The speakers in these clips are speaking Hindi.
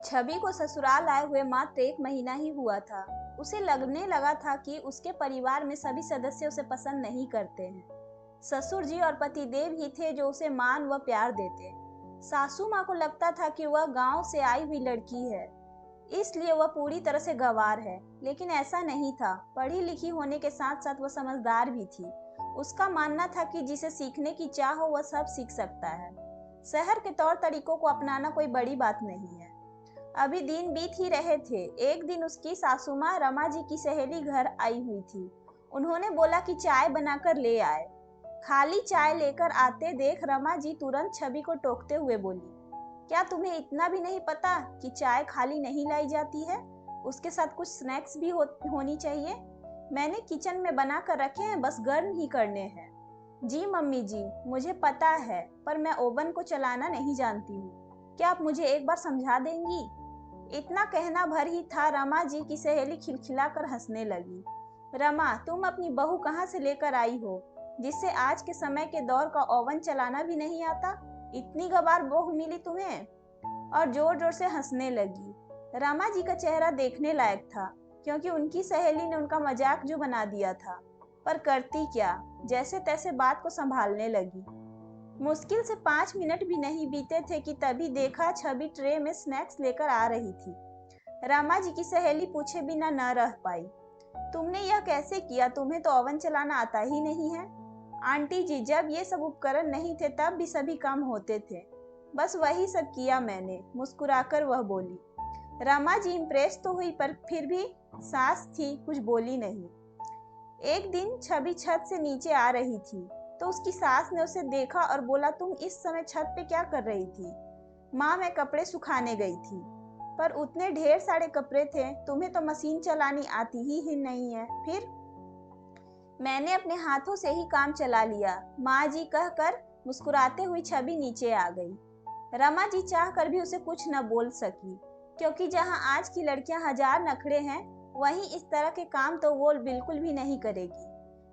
छवि को ससुराल आए हुए मात्र 1 महीना ही हुआ था। उसे लगने लगा था कि उसके परिवार में सभी सदस्य उसे पसंद नहीं करते हैं। ससुर जी और पतिदेव ही थे जो उसे मान व प्यार देते। सासू माँ को लगता था कि वह गांव से आई हुई लड़की है, इसलिए वह पूरी तरह से गंवार है। लेकिन ऐसा नहीं था। पढ़ी लिखी होने के साथ साथ वह समझदार भी थी। उसका मानना था कि जिसे सीखने की चाह हो वह सब सीख सकता है। शहर के तौर तरीकों को अपनाना कोई बड़ी बात नहीं है। अभी दिन बीत ही रहे थे। एक दिन उसकी सासू माँ रमा जी की सहेली घर आई हुई थी। उन्होंने बोला कि चाय बनाकर ले आए। खाली चाय लेकर आते देख रमा जी तुरंत छवि को टोकते हुए बोली, क्या तुम्हें इतना भी नहीं पता कि चाय खाली नहीं लाई जाती है? उसके साथ कुछ स्नैक्स भी होनी चाहिए। मैंने किचन में बना कर रखे हैं, बस गर्म ही करने हैं। जी मम्मी जी, मुझे पता है, पर मैं ओवन को चलाना नहीं जानती हूँ। क्या आप मुझे एक बार समझा देंगी? इतना कहना भर ही था, रमा जी की सहेली खिलखिलाकर हंसने लगी। रमा, तुम अपनी बहू कहाँ से लेकर आई हो, जिससे आज के समय के दौर का ओवन चलाना भी नहीं आता? इतनी गवार बहू मिली तुम्हें? और जोर जोर से हंसने लगी। रमा जी का चेहरा देखने लायक था, क्योंकि उनकी सहेली ने उनका मजाक जो बना दिया था। पर करती क्या, जैसे तैसे बात को संभालने लगी। मुश्किल से 5 मिनट भी नहीं बीते थे कि तभी देखा छवि ट्रे में स्नैक्स लेकर आ रही थी। रमा जी की सहेली पूछे बिना न रह पाई, तुमने यह कैसे किया? तुम्हें तो ओवन चलाना आता ही नहीं है। आंटी जी, जब ये सब उपकरण नहीं थे तब भी सभी काम होते थे, बस वही सब किया मैंने, मुस्कुराकर वह बोली। रमा जी इम्प्रेस तो हुई, पर फिर भी सास थी, कुछ बोली नहीं। एक दिन छवि छत से नीचे आ रही थी तो उसकी सास ने उसे देखा और बोला, तुम इस समय छत पे क्या कर रही थी? माँ, मैं कपड़े सुखाने गई थी। पर उतने ढेर सारे कपड़े थे, तुम्हें तो मशीन चलानी आती ही नहीं है। फिर मैंने अपने हाथों से ही काम चला लिया, माँ जी कहकर मुस्कुराते हुई छवि नीचे आ गई। रमा जी चाह कर भी उसे कुछ न बोल सकी, क्योंकि जहाँ आज की लड़कियां हजार नखरे हैं, वहीं इस तरह के काम तो वो बिल्कुल भी नहीं करेगी।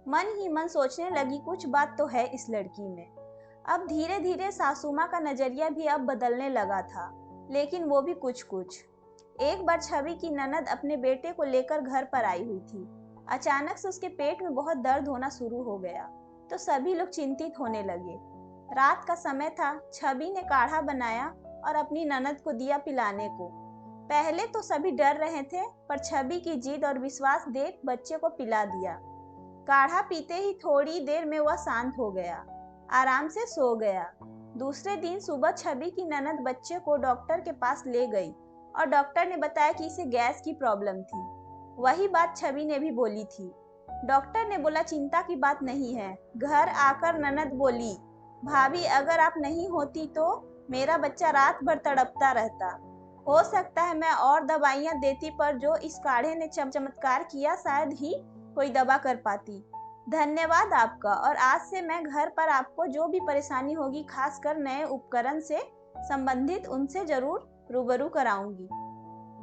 मन ही मन सोचने लगी, कुछ बात तो है इस लड़की में। अब धीरे धीरे सासू माँ का नजरिया भी अब बदलने लगा था, लेकिन वो भी कुछ कुछ। एक बार छवि की ननद अपने बेटे को लेकर घर पर आई हुई थी। अचानक से उसके पेट में बहुत दर्द होना शुरू हो गया, तो सभी लोग चिंतित होने लगे। रात का समय था। छवि ने काढ़ा बनाया और अपनी ननद को दिया पिलाने को। पहले तो सभी डर रहे थे, पर छवि की जिद और विश्वास देख बच्चे को पिला दिया। काढ़ा पीते ही थोड़ी देर में वह शांत हो गया, आराम से सो गया। दूसरे दिन सुबह छवि की ननद बच्चे को डॉक्टर के पास ले गई और डॉक्टर ने बताया कि इसे गैस की प्रॉब्लम थी। वही बात छवि ने भी बोली थी। डॉक्टर ने बोला, चिंता की बात नहीं है। घर आकर ननद बोली, भाभी, अगर आप नहीं होती तो मेरा बच्चा रात भर तड़पता रहता। हो सकता है मैं और दवाइयाँ देती, पर जो इस काढ़े ने चमत्कार किया, शायद ही कोई दवा कर पाती। धन्यवाद आपका, और आज से मैं घर पर आपको जो भी परेशानी होगी, खासकर नए उपकरण से संबंधित, उनसे जरूर रूबरू कराऊंगी।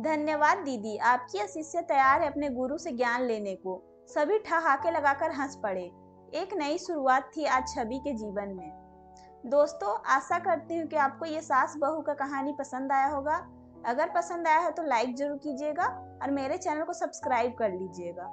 धन्यवाद दीदी, आपकी यह शिष्य तैयार है अपने गुरु से ज्ञान लेने को। सभी ठहाके लगाकर हंस पड़े। एक नई शुरुआत थी आज छवि के जीवन में। दोस्तों, आशा करती हूँ कि आपको ये सास बहू का कहानी पसंद आया होगा। अगर पसंद आया है तो लाइक जरूर कीजिएगा और मेरे चैनल को सब्सक्राइब कर लीजिएगा।